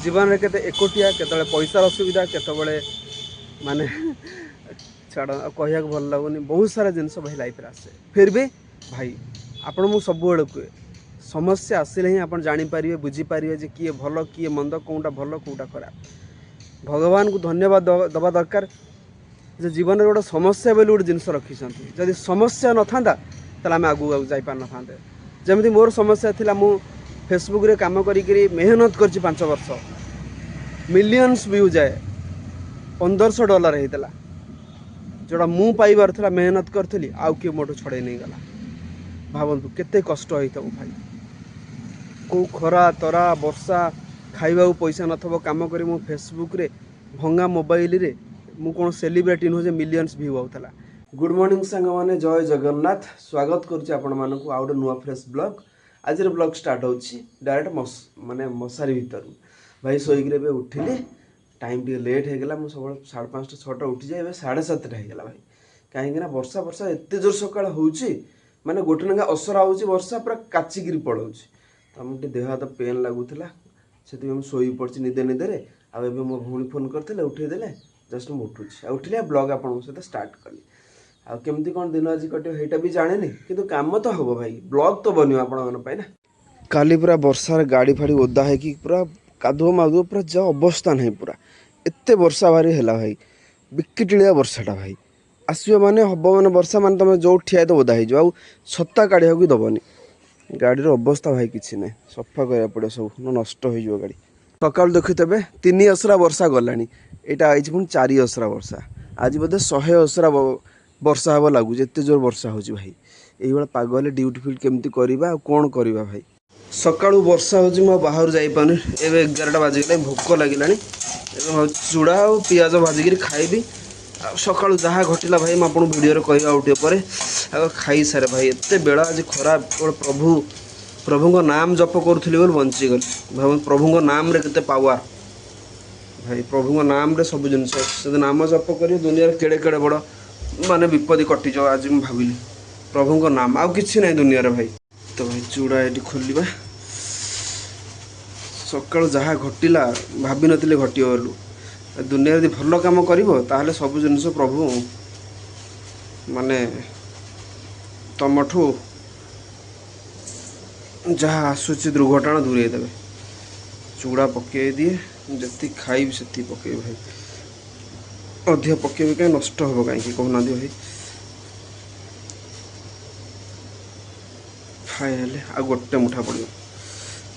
जीवन में केते एकोटिया केतले पैसार असुविधा केतबले माने छाड़ कहिया भल लगुनि बहुत सारा जिनस भाई लाइफ आसे फिर भी भाई आपण मु सब बेले कहे समस्या आसिले ही आप जानीपारे बुझीपारे जे किए भल किए मंद कौटा भल कौटा खराब भगवान को धन्यवाद दबा दरकार जे जीवन में गोटे समस्या बोली गोटे जिनस रखी जदि समस्या न था ताले आम आगू आगू जापार न था जमी मोर समस्या थी मु फेसबुक रे काम करी मेहनत कर 5 वर्ष मिलियंस व्यू जाए $1500 होता जोड़ा मु पाइबार था मेहनत करी आउ किए मोटू छड़े नहीं गला भावतु केते कष्ट होता भाई को खरा तरा वर्षा खाइबा पैसा नथबो काम करी मु फेसबुक रे भंगा मोबाइल रे मु कौन सेलिब्रिटी नुह मिलियंस व्यू आउला। गुड मॉर्निंग सांग माने जय जगन्नाथ स्वागत करुच्ची आपण मानक आउ नुआ फ्रेश ब्लॉग आज ब्लॉग स्टार्ट होची डायरेक्ट माने मशारी भीतर भाई सोईक उठिली टाइम टे लेट हो गला मुझे सब 5:30 6टा उठी जाए 7:30 होगा भाई कहीं वर्षा वर्षा एत जोर सका होची माने गोटे नंगा असरा होची वर्षा पूरा काचिकी पड़ाऊँ तो मुझे देह हाथ पेन लगुला से शोई पड़ी निदे निदे आबे मो भौणी फोन करते उठेदेले जस्ट मुझे उठुची उठिले ब्लॉग आपन सहित स्टार्ट कली आमती कौन दिन आज कटे हेटा भी जाने किंतु काम तो हम भाई ब्लॉग तो बन आपण काली पूरा वर्षार गाड़ी फाड़ी ओदा है कि पूरा कादुओ मादुओ पूरा जा अवस्था नहीं पूरा एत वर्षा भारी है भाई बिकिटिया वर्षाटा भाई आसो माने हम मैंने वर्षा मान तुम जो ठिया तो ओदा हो छत्ता काढ़ा भी दबनी गाड़ी अवस्था भाई किसी ना सफा करा पड़े सब नष्ट हो गाड़ी सका देखुथे 3 असरा वर्षा गलानी यहाँ आई पुणी 4 असरा वर्षा आज बोधे 100 असरा वर्षा हम लगुच एत जोर वर्षा हो भाई ये पाग हेल्ले ड्यूटी फिट केमती करवा कौन करवा भाई सका वर्षा हो बाहर जापार ए 11टा बाजिगला भोक लगे चूड़ा और पियाज भाजिकी खाइबी सका जहाँ घटला भाई मुझे भिडियो कह आउटे खाई सारे भाई एत बेला आज खराब प्रभु प्रभु नाम जप करूली बोल बंचीगली भाव प्रभु नाम रे केते पावर भाई प्रभु नाम रे सब जिनस नाम जप कर दुनिया केड़े केड़े बड़ माने विपद कटिज आज मुझे भाविली प्रभु नाम आउ कि ना दुनिया रे भाई तो भाई चूड़ा ये खोलिबा सका जहाँ घटला भाभी नी घटी बोलू दुनिया यदि भल कम कर सब जिनस प्रभु माने तुमठू जहाँ आसूची दुर्घटना दूरे देवे चूड़ा पकई दिए जी खाइबी से पकई भाई अधिक पकई कहीं नष्ट हम कहीं कहना भाई खाए आ गोटे मुठा पड़ो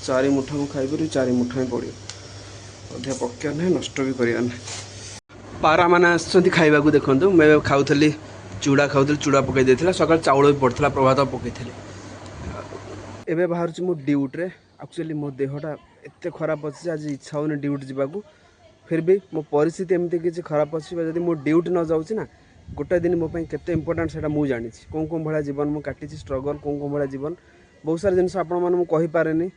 4 मुठा मुझे खाईपर 4 मुठा ही पड़ो अधिक पकड़ ना नष्ट भी करार ना पारा मैंने खाइबा देखूँ मैं खाऊली चूड़ा खाऊली चूड़ा पकई देता सका चाउल भी पड़ता प्रभात पकई एबे बाहर मो ड्यूटी एक्चुअली मो देहटा एत खराब अच्छे आज इच्छा होनी ड्यूटी जावाक फिर भी मो परिस्थिति एमती किसी खराब अच्छी जब मो ड्यूटी न जाऊँगी ना गोटे दिन मो केते इंपोर्टेंट से मुझे जानी कौन कौन भाया जीवन मुझे काटी स्ट्रगल कौन कौन भाया जीवन बहुत सारा जिनस आपण मैंने कहीपे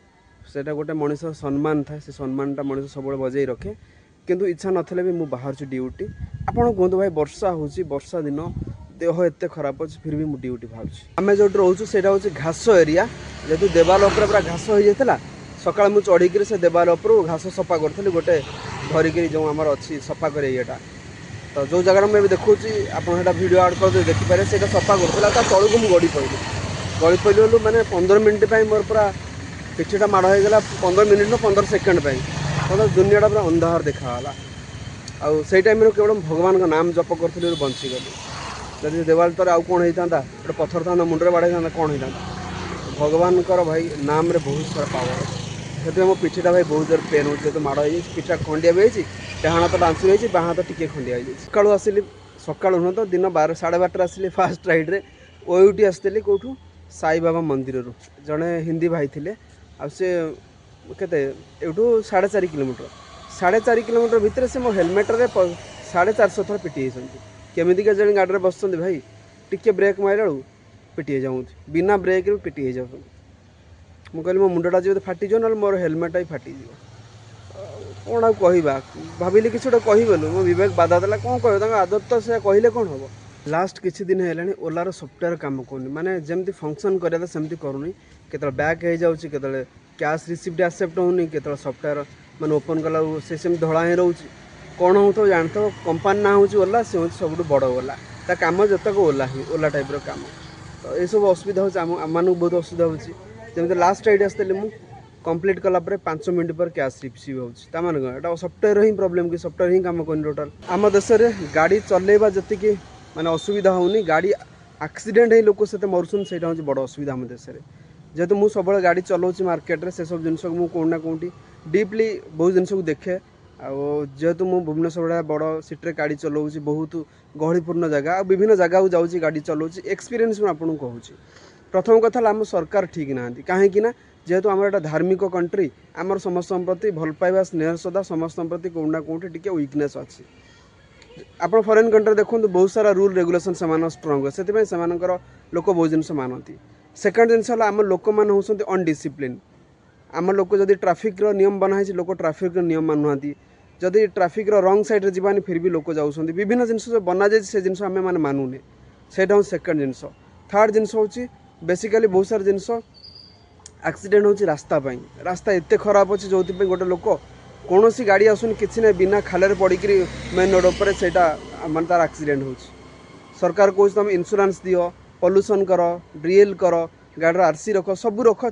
से गोटे मनीष सम्मान था से सम्मानटा मनीष सब बजाई रखे किंतु इच्छा नथिले भी मुझे बाहर ड्यूटी आपड़ कहतु भाई वर्षा वर्षा दिन देह एत खराब अच्छे फिर भी मुझे ड्यूटी बाहर आम जो रोचु से घास एरिया जेहतु देवाल पूरा घास हो जाता सका मुझे चढ़ी से देवाल उपरू घास सफा करी गोटे धरिकी जो आम अच्छी सफा करेटा तो जो जगह मुझे देखूँ आपड़ा भिड आड कर देखिपारे से सफा करूला तलू को मुझे गड़ी पड़ी मैंने 15 मिनट मोर पूरा पिछटा माड़ होगा 15 मिनट न 15 सेकेंड मतलब दुनियाटा पूरा अंधार देखाला आउ से टाइम केवल भगवान का नाम जप करी बंचीगली जब देवाल तर आउ कौन होता गोटे पथर था मुंडे बाड़े था कौन होता भगवान भाई नाम रे बहुत सारा पावर से मो पिठीटा भाई बहुत जोर पेन हो तो माड़ हो पिठा खंडिया भी होती डाण हाथ डांसुर होती बाँ हाथ टी खंडिया हो सका आसली सका नुह तो दिन 12-12:30 आसली फास्ट राइड्रे ओयूटी आसती कौटू साई बाबा मंदिर जड़े हिंदी भाई थे आते एठू 4.5 किलोमीटर 4.5 किलोमीटर भितर से मो हेलमेट्रे 450 थर पिटी केमी जन गाड़ी बस भाई टिके ब्रेक मारे पिटी जाऊँ बिना ब्रेक भी पिटी जा मुझे मो मुंडा जो फाटीज ना मोर हेलमेट ही फाटी कौन आवा भाविली कि गोटे कहबेलु मो विवेक बाधा देला कौन कह आदत तो से कहले कौन हम लास्ट किसी दिन है ओलार सफ्टवेयर काम करनी माने जमती फंक्शन करा सेमती करूनी केतल बैक हो जाऊँगी केतल कैश रिसीप्ट एक्सेप्ट होनी केतल सफ्टवेयर माने ओपन कला से सेम धड़ा ही रोचे कौन हो तो जानते हो कंपानी ना हूँ ओला सी हूँ सब बड़ ओला ता कम जतक ओला ही ओला टाइप काम तो ये सब असुविधा हो बहुत असुविधा होती लास्ट राइड आसती मुझे कंप्लीट कलापर 5 मिनट पर कैश रिसीव होता मैंने सफ्टवेयर ही प्रोब्लेम कि सफ्टवेयर ही कम कर टोटाल आम देश में गाड़ी चलेबा जी माने असुविधा होनी गाड़ी एक्सीडेंट ही लोक से मरुन से हूँ बड़ असुविधा आम देश में जेहेतु मुझे सब गाड़ी चलाऊँ मार्केट से सब जिन कौन ना कौटी डीपली बहुत जिन को देखे जेहेतु मुझे भुवनेश्वर बड़ सिटी गाड़ी चलाऊँ बहुत गहलीपूर्ण जगह विभिन्न जगह जाऊँगी गाड़ी चलाऊँ एक्सपीरियंस मैं आपको कहूँ प्रथम कथा आम सरकार ठीक ना कहीं जेहेतु आम एटा धार्मिक कंट्री आमर समस्त प्रति भल पाइबा स्नेह श्रद्धा समस्त प्रति कौना कौटी टी वीकनेस अच्छी आप फरेन कंट्री देखो बहुत सारा रूल रेगुलेशन से स्ट्रंग से लोक बहुत जिन मानती सेकेंड जिन आम लोक मैंने होती अनडिसिप्लिन आम लोक जदि ट्राफिक नियम बनाई लोक ट्राफिक नियम मानुना जदि ट्राफिक रंग साइड जीवानी फिर भी लोक जाऊँ विभिन्न जिन बना जाए से जिन आम मैंने मानुने से सेकेंड जिन थर्ड जिन हूँ बेसिकाली बहुत सारा जिन एक्सीडेंट होची रास्ता एत खराब अच्छे जो गोटे लोक कौन सी गाड़ी आसुनी कि ना बिना खाल पड़क मेन रोड पर से मानते तार एक्सीडेंट हो सरकार कौन तुम इंश्योरेंस दियो पॉल्यूशन कर ड्रिल कर गाड़ी आरसी रख सब रख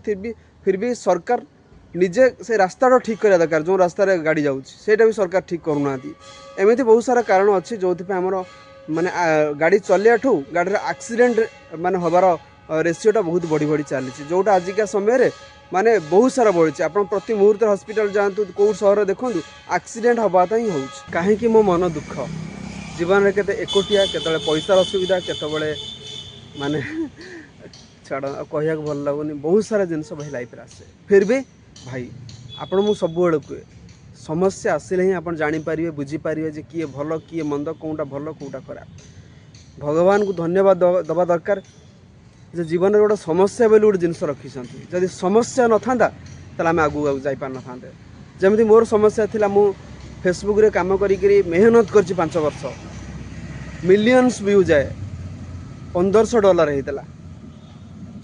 फिर भी सरकार निजे से रास्ता ठीक करा दरकार जो रास्ता गाड़ी जाऊँगी भी सरकार ठीक करूना एमती बहुत सारा कारण अच्छे जो आमर माने गाड़ी चलिया ठू गाड़ी एक्सीडेंट माने हबार रेसीोटा बहुत बढ़ी बढ़ी चली जोटा आजिका समय माने बहुत सारा बढ़ी आप प्रति मुहूर्त हॉस्पिटल जातु कौ सहर देखूँ एक्सीडेंट हवाटा ही हो कहीं मो मन दुख जीवन में केते एकोटिया केतले पैसार असुविधा केतबले माने छाड़ कह भल लगुनि बहुत सारा जिनस भाई लाइफ आसे फिर भी भाई आपण मु सब कहे समस्या आसिले ही आप जानीपारे बुझीपारे जे किए भल किए मंद कौटा भल कौटा खराब भगवान को धन्यवाद दबा दरकार जे जीवन में गोटे समस्या बोली गोटे जिन रखी जदि समस्या न था आम आगू जापार न था जमी मोर समस्या थी मु फेसबुक रे काम करी मेहनत कर 5 वर्ष मिलियंस व्यू जाए $1500 होता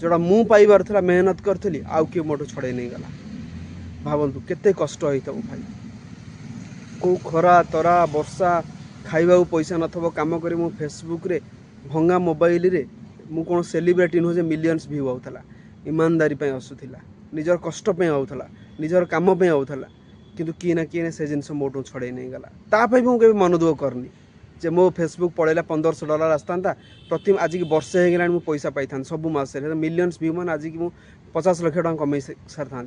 जोड़ा मु पाइबार था मेहनत करी आउ किए मोटू छड़े नहीं गला भावतु केते कष्ट होता भाई को खरा तरा वर्षा खाइबा पैसा नथबो काम करी मु फेसबुक रे भंगा मोबाइल रे मु कौन सेलिब्रिटी नुहे मिलियंस व्यू आउला ईमानदारी आसूला निजर कष्ट आउला निजर कम आउला किंतु किए ना किए से जिन मोटू छड़े नहीं गला तापाई भी मुझे मन दुख करनी जे मो फेसबुक पड़ेगा $1500 आसता प्रति आज की वर्षे हो गला मुझे पैसा पाई था सब मसरे मिलियंस व्यू मान आज की मुझे 50 लाख टका कमे सारी था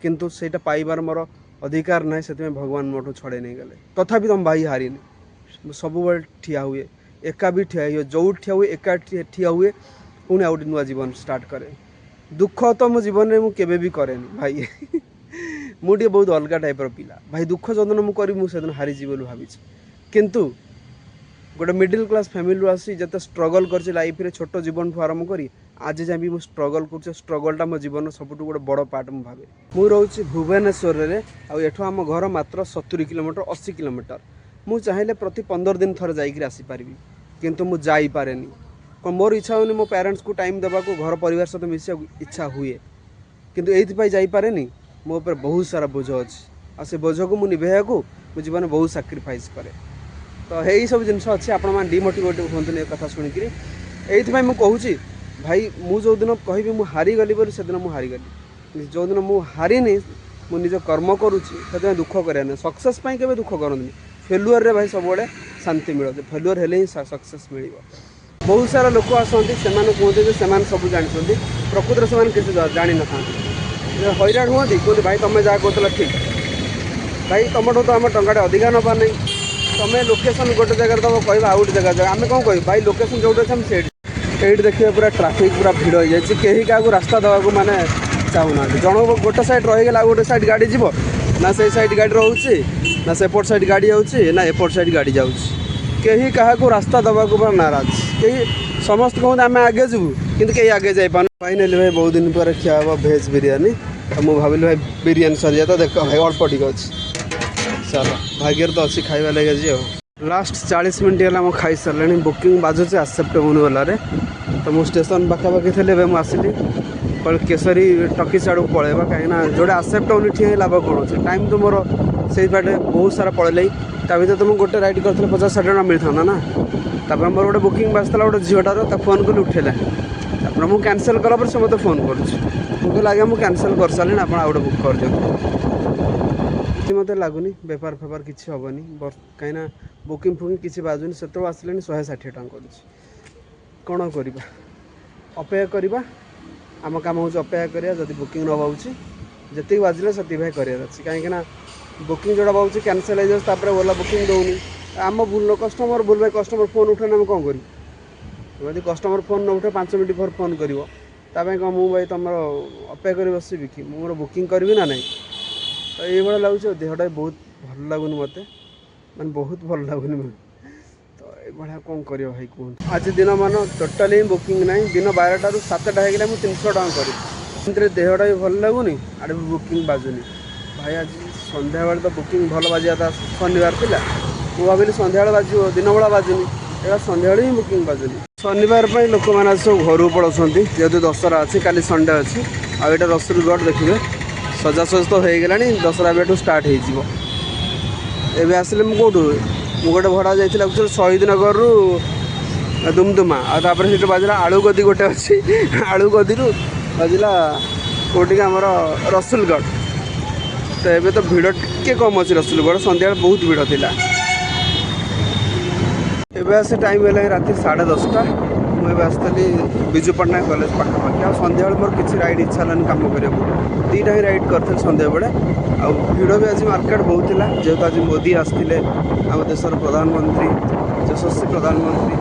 किंतु सेटा पाइबार मोर अधिकार ना से भगवान मोटू छड़े नहीं गले तथापि तुम भाई हारिनी सब ठिया हुए एका भी ठिया हुए जो ठिया हुए एका ठिया हुए पुणी आउ नुआ जीवन स्टार्ट करे दुख तो मो जीवन में मुझे भी करेनि भाई मुझे बहुत अलग टाइप पिला भाई दुख जदन मुझे दिन हारीजी बोली भावी किंतु गोटे मिडिल क्लास फैमिली आसी जिते स्ट्रगल कर लाइफ रे छोट जीवन ठूँ आरंभ करी आज जाए भी मुझे स्ट्रगल कर स्ट्रगलटा मो जीवन सब गोटे बड़ पार्ट मुझे भावे मुझे रोचे भुवनेश्वर में आठ आम घर मात्र 70 किलोमीटर 80 किलोमीटर मुझे चाहिए प्रति 15 दिन थर जापारि किंतु मुझे जापारे कौन मोर इच्छा होनी मो पेरेंट्स को टाइम देवा घर परिवार सहित मिसा इच्छा हुए किंतु ये जापारे मो पर बहुत सारा बोझ अच्छे आ से बोझ को मुझे निभेया को मो जीवन बहुत साक्रिफाइस करे तो यही सब जिन अच्छे आप डिमोटिवेट हूँ कथा शुणिक ये कहूँ भाई मु जो दिन कहि मु हारीगली बोली से दिन मु हारीगली जो दिन मु हारिनी मु निज कर्म करुँचे दुख कर सक्सेस के दुख करनी फेलुअर रे भाई सब शांति मिले फेलुअर हेले ही सक्सेस मिल बहुत सारा लोक आसती से कहते हैं सब जानते प्रकृत में किसी जानी न था हैरान हुआ कहते भाई तुम जहाँ कहला ठीक भाई तुम तो आम टाटा अधिका नवा नहीं तुम लोकेशन गोटे जगह तुम कह आउ गोटे जगह आम कौन कह भाई लोकेशन जो से देखिए पूरा ट्राफिक पूरा भिड़ हो जाए कहीं क्या रास्ता देवा माने चाहूना जन गोटे साइड रहीगला गोटे साइड गाड़ी जीव ना से साइड गाड़ी रोचे ना सेपट साइड गाड़ी जाऊँगी ना एपट साइड गाड़ी जाऊँगी कहीं क्या रास्ता देवा नाराज कहीं समस्त कहते आम आगे जीवु कि कहीं आगे जापार फाइनाली भाई बहुत दिन पर खिया हम भेज बिरियानी तो मुझे भाविली भाई बिरियानी सरी जाए तो देख भाई अल्प टिक अच्छे चलो भाग्य तो अच्छी खाଇବା लगे जी लास्ट 40 मिनट है खाई सारे बुकिंग बाजुचे एक्सेप्ट होने वाला तो मुझे स्टेशन पाखापाखि थे मुझे आसली केसरी टकिस आड़ पलैबा कहीं जोड़े आसेप्ट होनी ठीक लाभ कौन अच्छे टाइम तो मोर से बाटे बहुत सारा पड़े ता भर तो मुझे गोटे राइड कर 50-60 टका मिलता ना तापर मोर गोटे बुकिंग बासला गोटे झीटार फोन कली उठेला तापर मुझे कैनसल कलापर से मत फोन कर आगे मुझे कैनसल कर सारे आप गोटे बुक कर दिखाँ मत लगुनि बेपार फेपार किसी हेनी कहीं बुकिंग फुकिंग किसी बाजुनि से आसले 160 टका कौन करवा अपेक्षा करवा आम कम हो अपेक्षा करा जब बुकिंग न बाबूँ जी बाजिले से भाई करार अच्छे कहीं बुकिंग जोड़ा बाबूँ कैनसल हो जाए ओला बुकिंग दौनी आम भूल कस्टमर भूल भाई कस्टमर फोन उठे आम कौन करूँ जब कस्टमर फोन न उठे 5 मिनट पर फोन कर कौन मुझे भाई तुम अपेक्षा कर बसबी कि मोर बुकिंग करी ना ना तो ये लगुच देहटा बहुत भल लगुनि मत मैं बहुत भल लगुनि तो ये कौन कर भाई कहूँ आज दिन मान टोटाली बुकिंग ना दिन 12टा ରୁ 7टा हो मुझे 300 टका करी देहटा भी भल लगुनि आड़े भी बुकिंग बाजुनि भाई आज सन्ध्या बेले तो बुकिंग भल बाजिया था शनिवार था मुझे भाविली सन्ध्या बाजू दिन बेला बाजुनि एटा सन्ध्या ही बुकिंग बाजुनि शनिवार लोक मैंने सब घर पड़ोसती जेहतु दशहरा अच्छी काली संडे अच्छी आईटा रसुलगढ़ देखिए सजासज तो हो गला दशहरा बेठू स्टार्ट हो आसिले कौटू मुझे गोटे भड़ा जाइए शहीद नगर रु दुमदुमा आपर से बाजला आलू गदी गोटे अच्छी आलू गदी बाजला कौटी आमर रसुलगढ़ तो ये तो भिड़ टे कम अच्छी रसुलगढ़ सन्ध्या बहुत भिड़ थी एवं आसे टाइम है राति 10:30 मुझे आसती विजु पट्टनायक कॉलेज पाखापाखि आ सन्ध्या मोर किसी राइड इच्छा है कम करा 2टा ही राइड करी सन्ध्या बेले आ भिड़ भी आज मार्केट बहुत था जेहेतु आज मोदी आसते आम देशर प्रधानमंत्री यशस्वी प्रधानमंत्री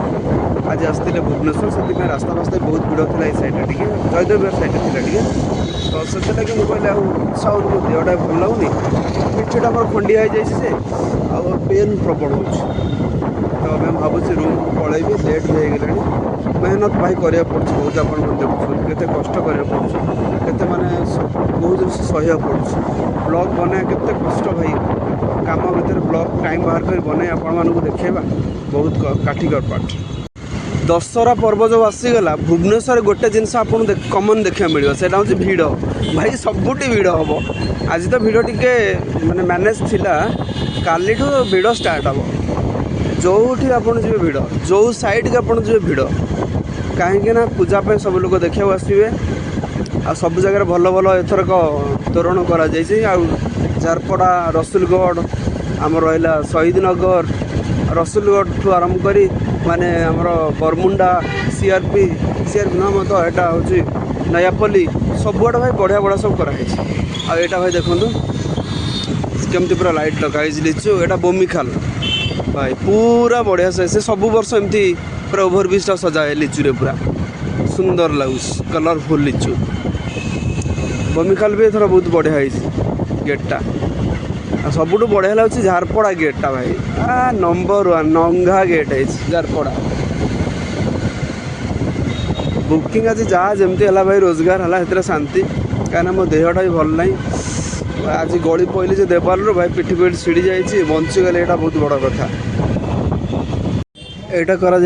आज आसते भुवनेश्वर से रास्ता फास्ता बहुत भिड़ था ये सैड टे जयदेव सैड थी तो से लगे मुझे इच्छा हो देहटा भल लगुनि पिठटा मोर खंडिया हो जाए पेन प्रबल हो तो मैं भावुँ रूम पलैबी लेट भी हो गला मेहनत भाई करा पड़े बहुत आप देखुं के कष्ट करा पड़े के माने बहुत जिन सह पड़े ब्लॉग बना के कष्ट भाई काम भर ब्लॉग टाइम बाहर कर बन आपण देखा बहुत काठिकर पाठ दशहरा पर्व जो आसीगला भुवनेश्वर गोटे जिनस आप कमन देखा मिले से हूँ भिड़ भाई सबुटी भिड़ हम आज तो भिड़ टे माने मैनेज थिला काली भिड़ स्टार्ट हम जो आपड़ जी भिड़ जो साइड के आपड़ जी भिड़ कहीं पूजापी सब लोग देखा आसवे आ सब जगह भल भल एथरक तोरण कर जारपड़ा रसुलगढ़ आम रहा शहीद नगर रसुलगढ़ ठू आरंभ कर माने आमर बरमुंडा सीआरपी ना मत यहाँ हूँ नयापल्ली सबुआड़े भाई बढ़िया बढ़िया सब कराई आईटा भाई देखूँ केमती पूरा लाइट लगाई लिचु यहाँ बोमिखाल भाई पूरा बढ़िया से सब वर्ष एमती पूरा ओभरब्रिज सजाए लिचुरे पूरा सुंदर लगुच कलरफुल लिचु बोमिखाल भी एथर बहुत बढ़िया गेटा सबुठ बढ़िया लगे झारपड़ा गेटा भाई नंबर 1 नंगा गेट है झारपड़ा बुकिंग आज जहाँ जमती है भाई रोजगार है शांति कहीं मो देहटा भी भल ना आज गली पड़े जो देवाल भाई पिठी पिठ छिड़ी जाइए बंचीगले यहाँ बहुत बड़ कथा यहाँ करा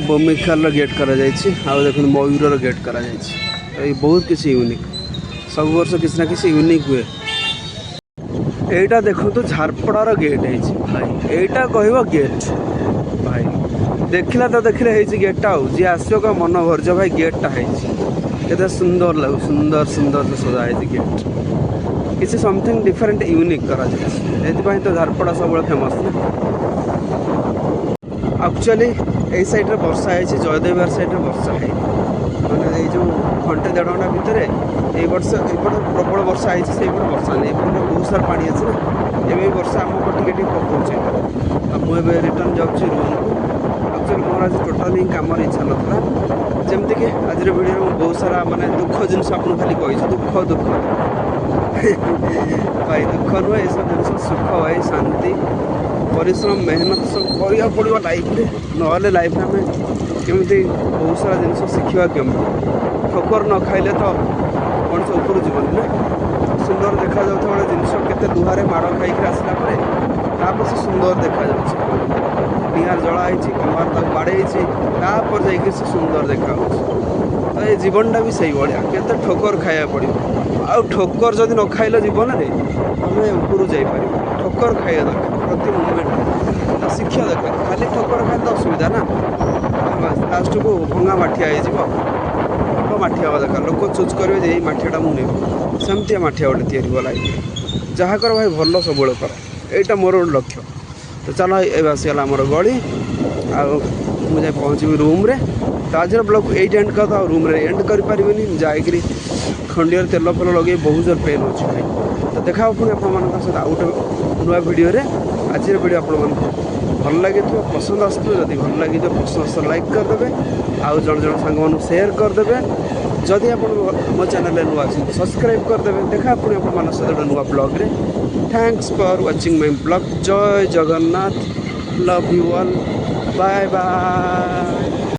बोमिखाल गेट करा देख मयूर गेट करा बहुत किसी यूनिक सब वर्ष किसी ना किसी यूनिक हुए यहाँ देखो झारपड़ार गेट है भाई यहाँ कह गेट भाई देखला तो देखले गेटा जी आसो मन भरज भाई गेटा है सुंदर लगू सुंदर सुंदर से सजा है गेट किसी समथिंग डिफरेंट यूनिक करा तो झारपड़ा सब फेमस एक्चुअली यही सैड्रे वर्षा है जयदेव सैड्रे वर्षा है मैंने जो घंटे 1.5 घंटा भितर ये वर्ष एपटे प्रबल वर्षा है से वर्षा नहीं एपटे बहुत सारा पानी अच्छे ना ये वर्षा आमको टे पकाऊे मुझे रिटर्न जाऊँगी रूम को एक्चुअली मोर आज टोटाली कम इच्छा नाला जमती कि आज भिडियो में बहुत सारा माने दुख जिन आपको खाली कही दुख दुख भाई दुख नुहे ये सब जिन सुख भाई शांति परिश्रम मेहनत सब करा पड़ो लाइफ ना लाइफ आम केमी बहुत सारा जिन शिखा केमी ठोकर न खाइले तो मनुष्य ऊपर जीवन ना सुंदर देखा जाता गोटे जिन के लुहारे माड़ खाई आसला से सुंदर देखा निहार जलाही कमार तक बाड़े से सुंदर देखा तो ये जीवनटा भी सही भाया केते ठोकर खाया पड़ो आउ ठोकर जदि न खाइल जीवन में तुम ऊपर जापर ठोकर खाया दरकार प्रति मुमेंट शिक्षा दरकार खाली ठोकर खाए तो असुविधा ना लास्ट को भंगा माठिया हो माठिया हवा दरकार लोक चूज करेंगे ये माठियाटा मुझे सेमती माठिया गोटे या लाइफ जहाँ कर भाई भल सब कर यहाँ मोर लक्ष्य तो चलो ये आसीगला आमर गली मुझे पहुँची रूम रे तो आज ब्लॉग एट एंड कर रूम रे एंड करें जाकि खंडिया तेल फेल लगे बहुत जोर पेन अच्छे भाई तो देखा पुणी आप सहित आउ गए नुआ भिडियो आज भिडियो आप भल लगे पसंद आसो जदि भल लगे पसंद लाइक करदे आउ जन जन सांग सेयार करदे जदि आप मो चैनल नुआ सब्सक्राइब करदे देखा पुणी आप सहित नुआ ब्लॉग रे thanks for watching my blog Jai Jagannath love you all bye bye.